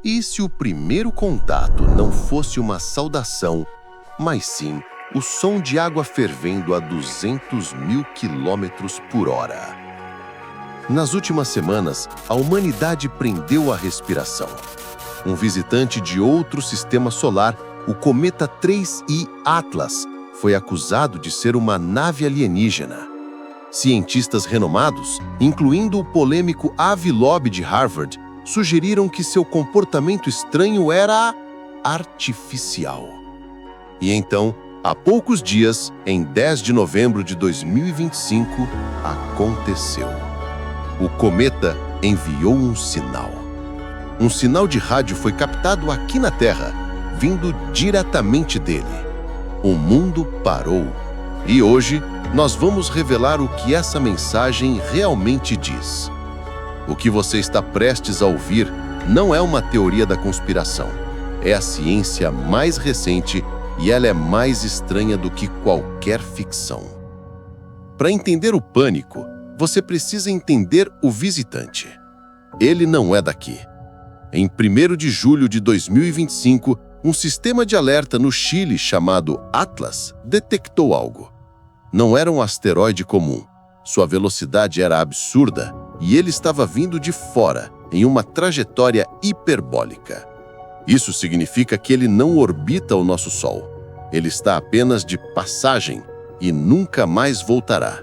E se o primeiro contato não fosse uma saudação, mas sim o som de água fervendo a 200.000 quilômetros por hora? Nas últimas semanas, a humanidade prendeu a respiração. Um visitante de outro sistema solar, o cometa 3I Atlas, foi acusado de ser uma nave alienígena. Cientistas renomados, incluindo o polêmico Avi Loeb de Harvard, sugeriram que seu comportamento estranho era artificial. E então, há poucos dias, em 10 de novembro de 2025, aconteceu. O cometa enviou um sinal. Um sinal de rádio foi captado aqui na Terra, vindo diretamente dele. O mundo parou. E hoje, nós vamos revelar o que essa mensagem realmente diz. O que você está prestes a ouvir não é uma teoria da conspiração. É a ciência mais recente e ela é mais estranha do que qualquer ficção. Para entender o pânico, você precisa entender o visitante. Ele não é daqui. Em 1º de julho de 2025, um sistema de alerta no Chile chamado Atlas detectou algo. Não era um asteroide comum. Sua velocidade era absurda e ele estava vindo de fora, em uma trajetória hiperbólica. Isso significa que ele não orbita o nosso Sol. Ele está apenas de passagem e nunca mais voltará.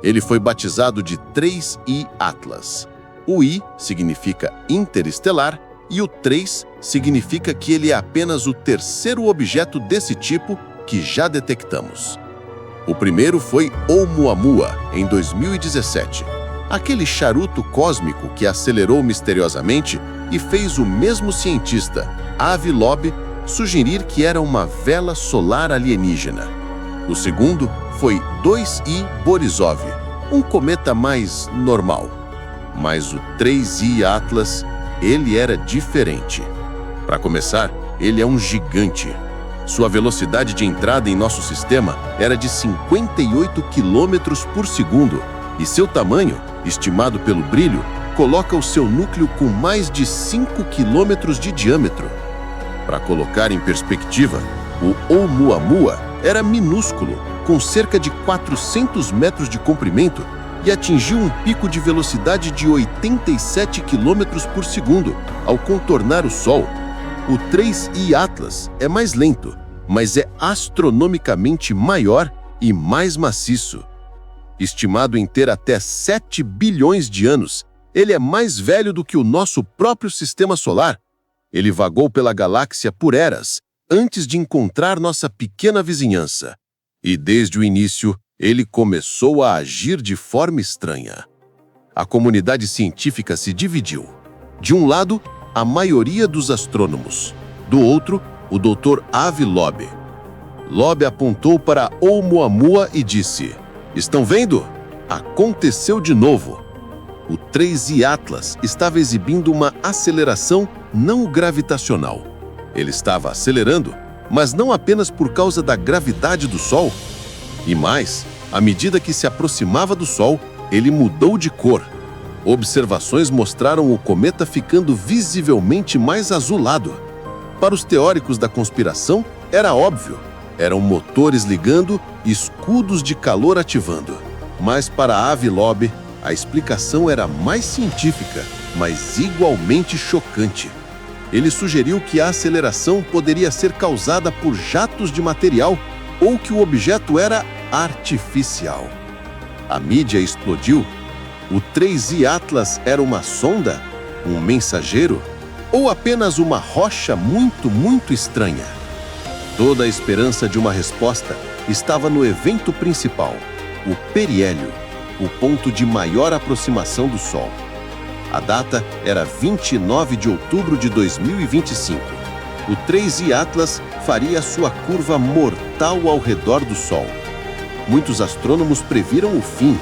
Ele foi batizado de 3I Atlas. O I significa interestelar e o 3 significa que ele é apenas o terceiro objeto desse tipo que já detectamos. O primeiro foi Oumuamua, em 2017. Aquele charuto cósmico que acelerou misteriosamente e fez o mesmo cientista, Avi Loeb, sugerir que era uma vela solar alienígena. O segundo foi 2I Borisov, um cometa mais normal. Mas o 3I Atlas, ele era diferente. Para começar, ele é um gigante. Sua velocidade de entrada em nosso sistema era de 58 km por segundo e seu tamanho, estimado pelo brilho, coloca o seu núcleo com mais de 5 km de diâmetro. Para colocar em perspectiva, o Oumuamua era minúsculo, com cerca de 400 metros de comprimento e atingiu um pico de velocidade de 87 km por segundo ao contornar o Sol. O 3I Atlas é mais lento, mas é astronomicamente maior e mais maciço. Estimado em ter até 7 bilhões de anos, ele é mais velho do que o nosso próprio sistema solar. Ele vagou pela galáxia por eras, antes de encontrar nossa pequena vizinhança. E desde o início, ele começou a agir de forma estranha. A comunidade científica se dividiu. De um lado, a maioria dos astrônomos. Do outro, o Dr. Avi Loeb. Loeb apontou para Oumuamua e disse: "Estão vendo? Aconteceu de novo." O 3I Atlas estava exibindo uma aceleração não gravitacional. Ele estava acelerando, mas não apenas por causa da gravidade do Sol. E mais, à medida que se aproximava do Sol, ele mudou de cor. Observações mostraram o cometa ficando visivelmente mais azulado. Para os teóricos da conspiração, era óbvio. Eram motores ligando e escudos de calor ativando. Mas para Avi Loeb, a explicação era mais científica, mas igualmente chocante. Ele sugeriu que a aceleração poderia ser causada por jatos de material ou que o objeto era artificial. A mídia explodiu. O 3I Atlas era uma sonda? Um mensageiro? Ou apenas uma rocha muito estranha? Toda a esperança de uma resposta estava no evento principal, o periélio, o ponto de maior aproximação do Sol. A data era 29 de outubro de 2025. O 3I Atlas faria sua curva mortal ao redor do Sol. Muitos astrônomos previram o fim.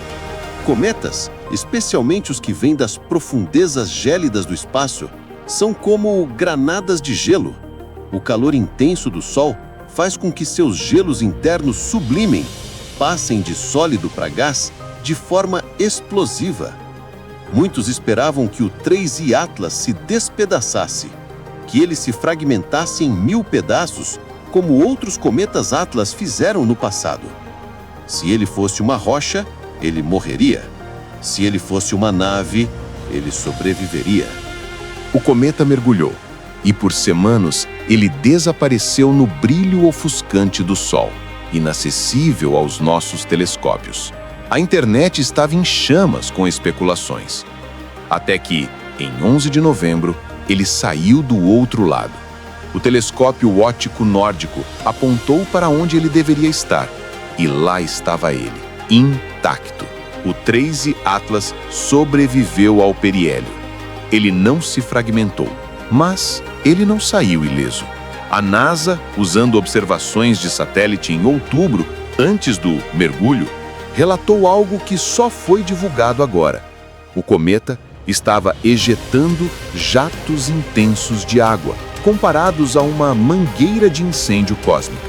Cometas, especialmente os que vêm das profundezas gélidas do espaço, são como granadas de gelo. O calor intenso do Sol faz com que seus gelos internos sublimem, passem de sólido para gás de forma explosiva. Muitos esperavam que o 3I Atlas se despedaçasse, que ele se fragmentasse em 1000 pedaços, como outros cometas Atlas fizeram no passado. Se ele fosse uma rocha, ele morreria. Se ele fosse uma nave, ele sobreviveria. O cometa mergulhou, e por semanas ele desapareceu no brilho ofuscante do Sol, inacessível aos nossos telescópios. A internet estava em chamas com especulações. Até que, em 11 de novembro, ele saiu do outro lado. O telescópio óptico nórdico apontou para onde ele deveria estar, e lá estava ele, intacto. O 3I Atlas sobreviveu ao periélio. Ele não se fragmentou, mas ele não saiu ileso. A NASA, usando observações de satélite em outubro, antes do mergulho, relatou algo que só foi divulgado agora. O cometa estava ejetando jatos intensos de água, comparados a uma mangueira de incêndio cósmica.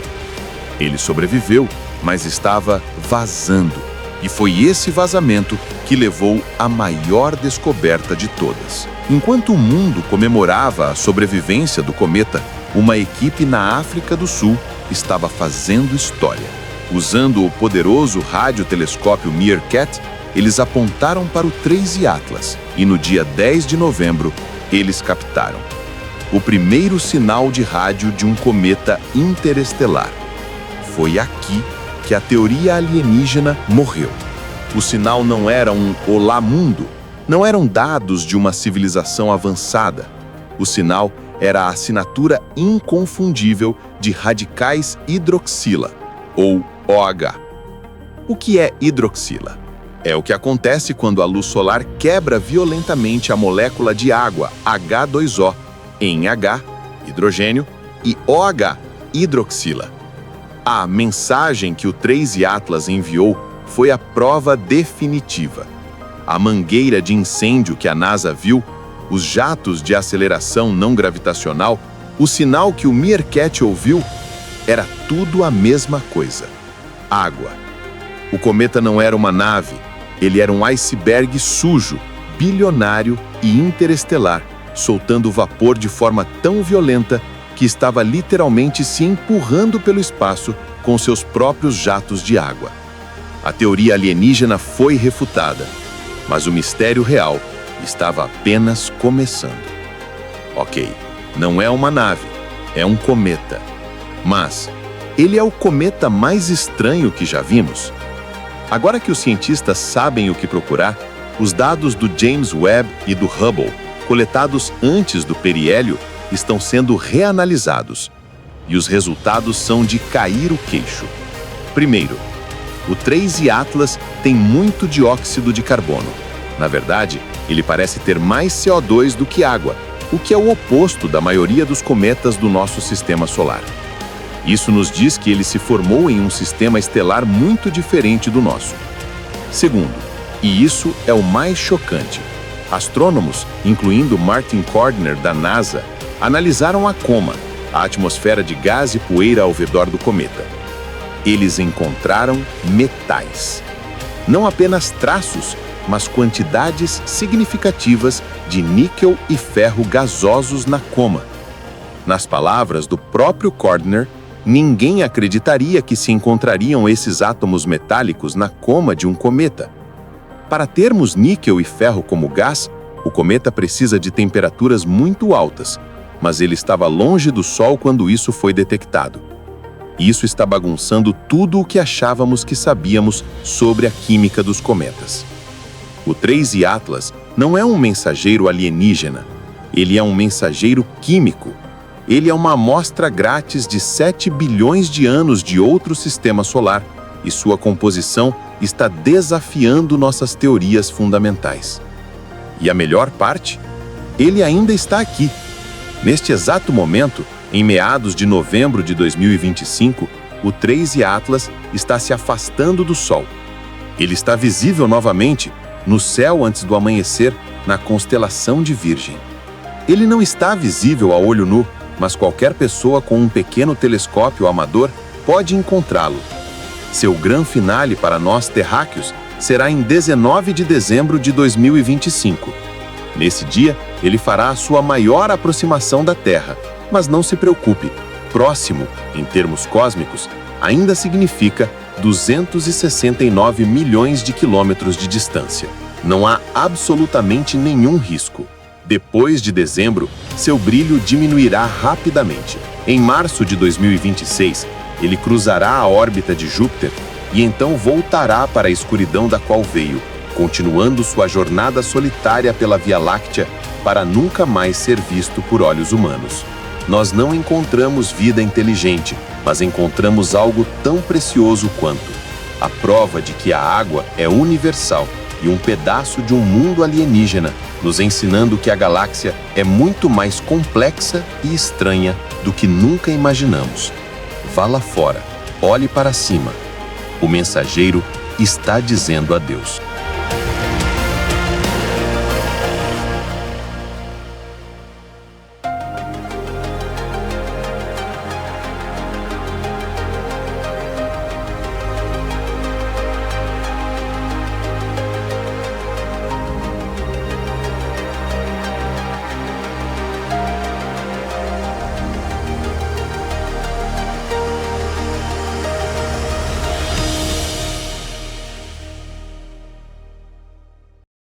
Ele sobreviveu, mas estava vazando, e foi esse vazamento que levou à maior descoberta de todas. Enquanto o mundo comemorava a sobrevivência do cometa, uma equipe na África do Sul estava fazendo história. Usando o poderoso radiotelescópio Meerkat, eles apontaram para o 3I Atlas e no dia 10 de novembro, eles captaram o primeiro sinal de rádio de um cometa interestelar. Foi aqui que a teoria alienígena morreu. O sinal não era um olá mundo, não eram dados de uma civilização avançada. O sinal era a assinatura inconfundível de radicais hidroxila, ou OH. O que é hidroxila? É o que acontece quando a luz solar quebra violentamente a molécula de água, H2O, em H, hidrogênio, e OH, hidroxila. A mensagem que o 3I Atlas enviou foi a prova definitiva. A mangueira de incêndio que a NASA viu, os jatos de aceleração não gravitacional, o sinal que o Meerkat ouviu, era tudo a mesma coisa. Água. O cometa não era uma nave, ele era um iceberg sujo, bilionário e interestelar, soltando vapor de forma tão violenta que estava literalmente se empurrando pelo espaço com seus próprios jatos de água. A teoria alienígena foi refutada, mas o mistério real estava apenas começando. Ok, não é uma nave, é um cometa. Mas ele é o cometa mais estranho que já vimos? Agora que os cientistas sabem o que procurar, os dados do James Webb e do Hubble, coletados antes do periélio, estão sendo reanalisados. E os resultados são de cair o queixo. Primeiro, o 3I Atlas tem muito dióxido de carbono. Na verdade, ele parece ter mais CO2 do que água, o que é o oposto da maioria dos cometas do nosso sistema solar. Isso nos diz que ele se formou em um sistema estelar muito diferente do nosso. Segundo, e isso é o mais chocante, astrônomos, incluindo Martin Cordner da NASA, analisaram a coma, a atmosfera de gás e poeira ao redor do cometa. Eles encontraram metais. Não apenas traços, mas quantidades significativas de níquel e ferro gasosos na coma. Nas palavras do próprio Cordner, ninguém acreditaria que se encontrariam esses átomos metálicos na coma de um cometa. Para termos níquel e ferro como gás, o cometa precisa de temperaturas muito altas, mas ele estava longe do Sol quando isso foi detectado. Isso está bagunçando tudo o que achávamos que sabíamos sobre a química dos cometas. O 3I Atlas não é um mensageiro alienígena, ele é um mensageiro químico. Ele é uma amostra grátis de 7 bilhões de anos de outro sistema solar e sua composição está desafiando nossas teorias fundamentais. E a melhor parte? Ele ainda está aqui. Neste exato momento, em meados de novembro de 2025, o 3I Atlas está se afastando do Sol. Ele está visível novamente no céu antes do amanhecer, na constelação de Virgem. Ele não está visível a olho nu, mas qualquer pessoa com um pequeno telescópio amador pode encontrá-lo. Seu grande finale para nós terráqueos será em 19 de dezembro de 2025. Nesse dia, Ele fará a sua maior aproximação da Terra. Mas não se preocupe, próximo, em termos cósmicos, ainda significa 269 milhões de quilômetros de distância. Não há absolutamente nenhum risco. Depois de dezembro, seu brilho diminuirá rapidamente. Em março de 2026, ele cruzará a órbita de Júpiter e então voltará para a escuridão da qual veio, continuando sua jornada solitária pela Via Láctea para nunca mais ser visto por olhos humanos. Nós não encontramos vida inteligente, mas encontramos algo tão precioso quanto a prova de que a água é universal e um pedaço de um mundo alienígena, nos ensinando que a galáxia é muito mais complexa e estranha do que nunca imaginamos. Vá lá fora, olhe para cima. O mensageiro está dizendo adeus.